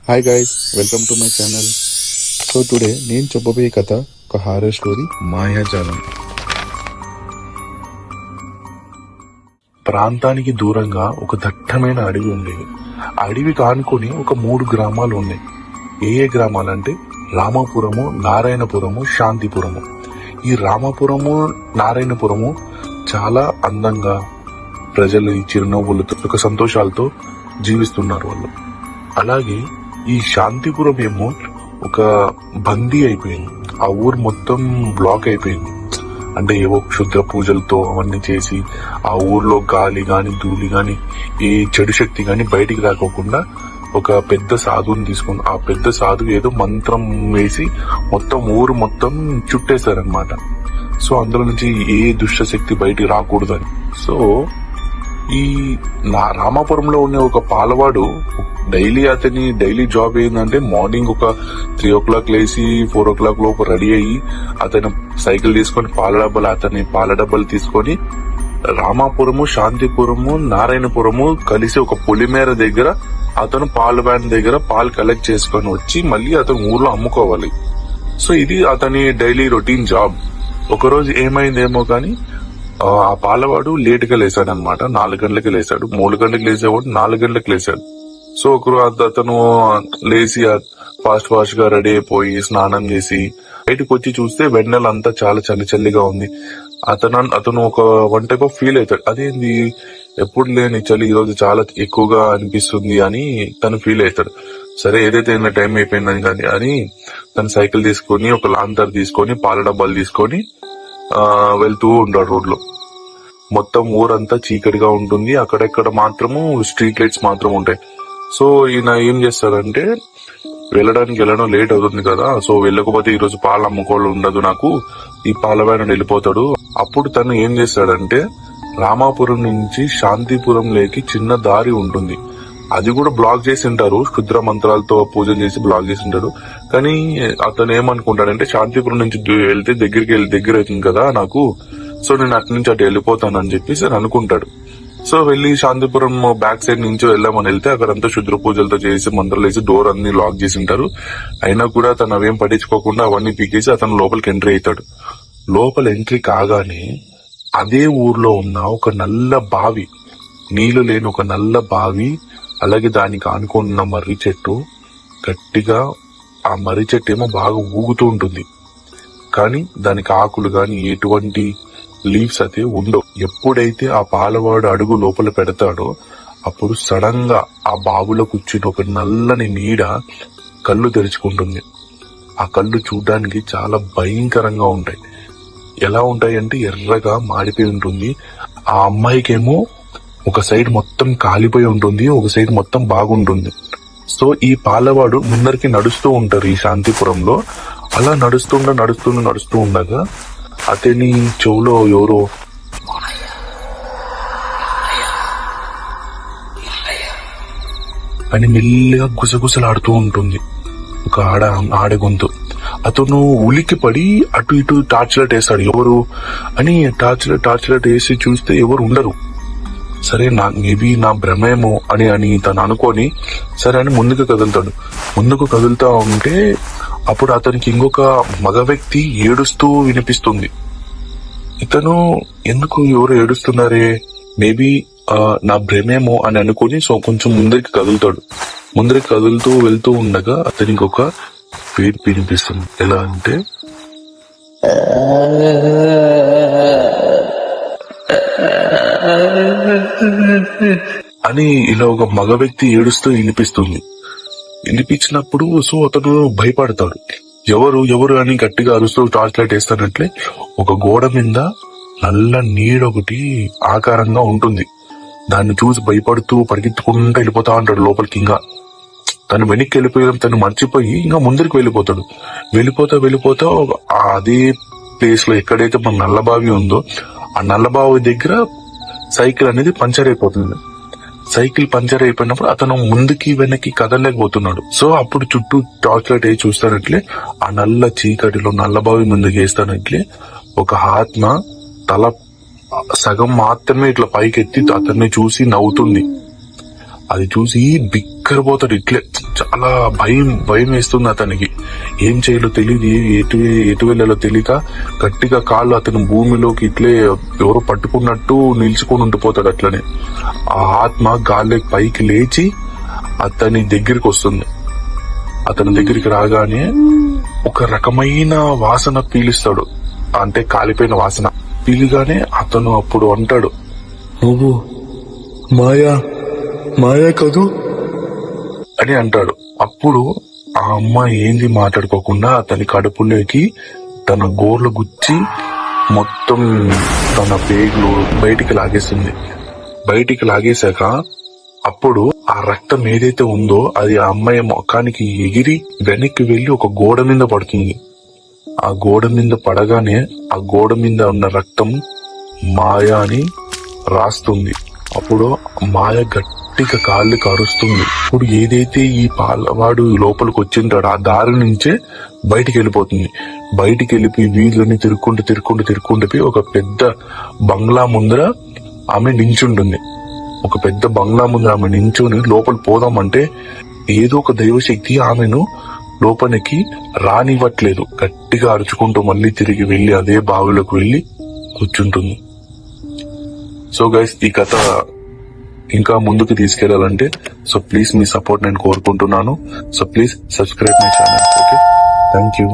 Hi guys, welcome to my channel. So today నేను చెప్పబోయే కథ ఒక హారర్ స్టోరీ, మాయాజాలం. ప్రాంతానికి దూరంగా ఒక దట్టమైన అడవి ఉండేది. అడవికి ఆనుకొని ఒక 3 గ్రామాలు ఉన్నాయి. ఏ గ్రామాలంటే రామాపురము, నారాయణపురము, శాంతిపురము. ఈ రామాపురము, నారాయణపురము చాలా అందంగా ప్రజలు ఈ చిరునవ్వులతో ఒక సంతోషాలతో జీవిస్తున్నారు వాళ్ళు. అలాగే ఈ శాంతిపురం ఏమో ఒక బందీ అయిపోయింది. ఆ ఊరు మొత్తం బ్లాక్ అయిపోయింది. అంటే ఏవో క్షుద్ర పూజలతో అవన్నీ చేసి ఆ ఊర్లో గాలి గాని, ధూళి గాని, ఏ చెడు శక్తి గాని బయటికి రాకోకుండా ఒక పెద్ద సాధువుని తీసుకుని ఆ పెద్ద సాధువు ఏదో మంత్రం వేసి మొత్తం ఊరు మొత్తం చుట్టేశారనమాట. సో అందులో నుంచి ఏ దుష్ట శక్తి బయటికి రాకూడదని. సో ఈ రామాపురంలో ఉన్న ఒక పాలవాడు డైలీ జాబ్ ఏంటంటే మార్నింగ్ ఒక 3 o'clock లేసి 4 o'clock లోపు రెడీ అయ్యి అతను సైకిల్ తీసుకొని పాల డబ్బాలు తీసుకొని రామాపురము, శాంతిపురము, నారాయణపురము కలిసి ఒక పొలిమేర దగ్గర అతను పాల వ్యాన్ దగ్గర పాలు కలెక్ట్ చేసుకొని వచ్చి మళ్ళీ అతను ఊర్లో అమ్ముకోవాలి. సో ఇది అతని డైలీ రొటీన్ జాబ్. ఒకరోజు ఏమైందేమో కానీ ఆ పాలవాడు లేట్ గా లేసాడు అనమాట. 4 గంటలకు లేసాడు. 3 గంటలకు లేసేవాడు 4 గంటలకు లేసాడు. సో ఒకరు అతను లేచి ఫాస్ట్ గా రెడీ అయిపోయి స్నానం చేసి బయటకు వచ్చి చూస్తే వెన్నెలంతా చాలా చలిగా ఉంది. అతను ఒక వన్ టైప్ ఆఫ్ ఫీల్ అవుతాడు. అదేంది ఎప్పుడు లేని చలి ఈ రోజు చాలా ఎక్కువగా అనిపిస్తుంది అని తను ఫీల్ అవుతాడు. సరే ఏదైతే టైం అయిపోయిందని కానీ అని తను సైకిల్ తీసుకొని ఒక లాంతర్ తీసుకొని పాల డబ్బాలు తీసుకొని వెళ్తూ ఉంటాడు రోడ్లో. మొత్తం ఊరంతా చీకటిగా ఉంటుంది. అక్కడెక్కడ మాత్రము స్ట్రీట్ లైట్స్ మాత్రం ఉంటాయి. సో ఈయన ఏం చేస్తాడంటే వెళ్ళడం లేట్ అవుతుంది కదా, సో వెళ్ళకపోతే ఈ రోజు పాలు అమ్ముకోవాలి ఉండదు నాకు, ఈ పాల వ్యాన్ వెళ్ళిపోతాడు. అప్పుడు తను ఏం చేస్తాడంటే రామాపురం నుంచి శాంతిపురం లేకి చిన్న దారి ఉంటుంది. అది కూడా బ్లాక్ చేసి ఉంటారు, క్షుద్ర మంత్రాలతో పూజలు చేసి బ్లాక్ చేసి ఉంటారు. కానీ అతను ఏమనుకుంటాడంటే శాంతిపురం నుంచి వెళ్తే దగ్గర అవుతుంది కదా నాకు, సో నేను అటు నుంచి అటు వెళ్ళిపోతాను అని చెప్పేసి అనుకుంటాడు. సో వెళ్లి శాంతిపురం బ్యాక్ సైడ్ నుంచి వెళ్దామని వెళ్తే అక్కడంతా శుద్ర పూజలతో చేసి మంత్రాలు వేసి డోర్ అన్ని లాక్ చేసి ఉంటారు. అయినా కూడా తను అవేం పట్టించుకోకుండా అవన్నీ పీకేసి అతను లోపలికి ఎంట్రీ అవుతాడు. లోపల ఎంట్రీ కాగానే అదే ఊర్లో ఉన్న ఒక నల్ల బావి, నీళ్లు లేని ఒక నల్ల బావి, అలాగే దానికి ఆనుకున్న మర్రి చెట్టు, గట్టిగా ఆ మర్రి చెట్టు ఏమో బాగా ఊగుతూ ఉంటుంది. కానీ దానికి ఆకులు గాని ఎటువంటి లీవ్స్ అయితే ఉండవు. ఎప్పుడైతే ఆ పాలవాడు అడుగు లోపల పెడతాడో అప్పుడు సడన్ గా ఆ బావిలో కూర్చుని ఒక నల్లని నీడ కళ్ళు తెరుచుకుంటుంది. ఆ కళ్ళు చూడ్డానికి చాలా భయంకరంగా ఉంటాయి. ఎలా ఉంటాయి అంటే ఎర్రగా మాడిపోయి ఉంటుంది. ఆ అమ్మాయికేమో ఒక సైడ్ మొత్తం కాలిపోయి ఉంటుంది, ఒక సైడ్ మొత్తం బాగుంటుంది. సో ఈ పాలవాడు ముందరికి నడుస్తూ ఉంటారు ఈ శాంతిపురంలో. అలా నడుస్తూ ఉండగా అతని చెవులో ఎవరో అని మెల్లిగా గుసగుసలాడుతూ ఉంటుంది ఒక ఆడ గొంతు. అతను ఉలికి పడి అటు ఇటు టార్చ్ లైట్ వేస్తాడు. ఎవరు అని టార్చ్ లైట్ వేసి చూస్తే ఎవరు ఉండరు. సరే మేబీ నా భ్రమేమో అని తను అనుకొని సరే అని ముందుకు కదులుతా ఉంటే అప్పుడు అతనికి ఇంకొక మగ వ్యక్తి ఏడుస్తూ వినిపిస్తుంది. ఇతను ఎందుకు ఎవరు ఏడుస్తున్నారే, మేబీ నా భ్రమేమో అని అనుకుని సో కొంచెం ముందరికి కదులుతూ వెళ్తూ ఉండగా అతనికి ఒక పేరు వినిపిస్తుంది. ఎలా అంటే అని ఇలా ఒక మగ వ్యక్తి ఏడుస్తూ వినిపించినప్పుడు సో అతను భయపడతాడు. ఎవరు అని గట్టిగా అరుస్తూ టార్చ్ లైట్ వేస్తానట్లే ఒక గోడ మీద నల్ల నీడొకటి ఆకారంగా ఉంటుంది. దాన్ని చూసి భయపడుతూ పరిగెత్తుకుంటూ వెళ్ళిపోతా ఉంటాడు లోపలికి. ఇంకా తను వెనక్కి వెళ్ళిపోయడం తను మర్చిపోయి ఇంకా ముందరికి వెళ్ళిపోతా అదే ప్లేస్ లో ఎక్కడైతే మన నల్లబావి ఉందో ఆ నల్లబావి దగ్గర సైకిల్ అనేది పంచర్ అయిపోతుంది. సైకిల్ పంచర్ అయిపోయినప్పుడు అతను ముందుకి వెనక్కి కదలలేకపోతున్నాడు. సో అప్పుడు చుట్టూ టార్చ్ లైట్ వేసి చూస్తానట్లే ఆ నల్ల చీకటిలో నల్లబావి ముందుకు వేస్తానట్లే ఒక ఆత్మ తల సగం మాత్రమే ఇట్లా పైకెత్తి అతన్ని చూసి నవ్వుతుంది. అది చూసి బిక్కరపోతాడు. ఇట్లే చాలా భయం వేస్తుంది అతనికి. ఏం చేయాలో తెలియదు, ఎటు వెళ్ళాలో తెలియక గట్టిగా కాళ్ళు అతను భూమిలోకి ఇట్లే ఎవరో పట్టుకున్నట్టు నిల్చుకొని ఉండిపోతాడు. అట్లనే ఆ ఆత్మ గాల్లోకి పైకి లేచి అతని దగ్గరికి వస్తుంది. అతని దగ్గరికి రాగానే ఒక రకమైన వాసన పీలుస్తాడు, అంటే కాలిపోయిన వాసన పీలిగానే అతను అప్పుడు అంటాడు, నువ్వు మాయా కదూ అని అంటాడు. అప్పుడు ఆ అమ్మాయి ఏంది మాట్లాడుకోకుండా అతని కడుపులోకి తన గోర్లు గుచ్చి మొత్తం తన పేగులు బయటికి లాగేస్తుంది. బయటికి లాగేశాక అప్పుడు ఆ రక్తం ఏదైతే ఉందో అది ఆ అమ్మాయి ముఖానికి ఎగిరి వెనక్కి వెళ్లి ఒక గోడ మీద పడుతుంది. ఆ గోడ మీద పడగానే ఆ గోడ మీద ఉన్న రక్తం మాయా అని రాస్తుంది. అప్పుడు మాయ గట్టిగా కాళ్ళు కరుస్తుంది. ఇప్పుడు ఏదైతే ఈ పాలవాడు లోపలికి వచ్చింటాడో ఆ దారి నుంచే బయటికి వెళ్ళిపోతుంది. బయటికి వెళ్ళిపోయి వీధులని తిరుక్కుంటూ ఒక పెద్ద బంగ్లా ముందర ఆమె నించుంటుంది. ఒక పెద్ద బంగ్లా ముందర ఆమె నించుని లోపల పోదామంటే ఏదో ఒక దైవశక్తి ఆమెను లోపలికి రానివ్వట్లేదు. గట్టిగా అరుచుకుంటూ మళ్ళీ తిరిగి వెళ్లి అదే బావిలోకి వెళ్లి కూర్చుంటుంది. సో గైస్, ఈ కథ ఇంకా ముందుకు తీసుకెళ్లాలంటే సో ప్లీజ్ మీ సపోర్ట్ నేను కోరుకుంటున్నాను. So please subscribe my channel. Okay, thank you.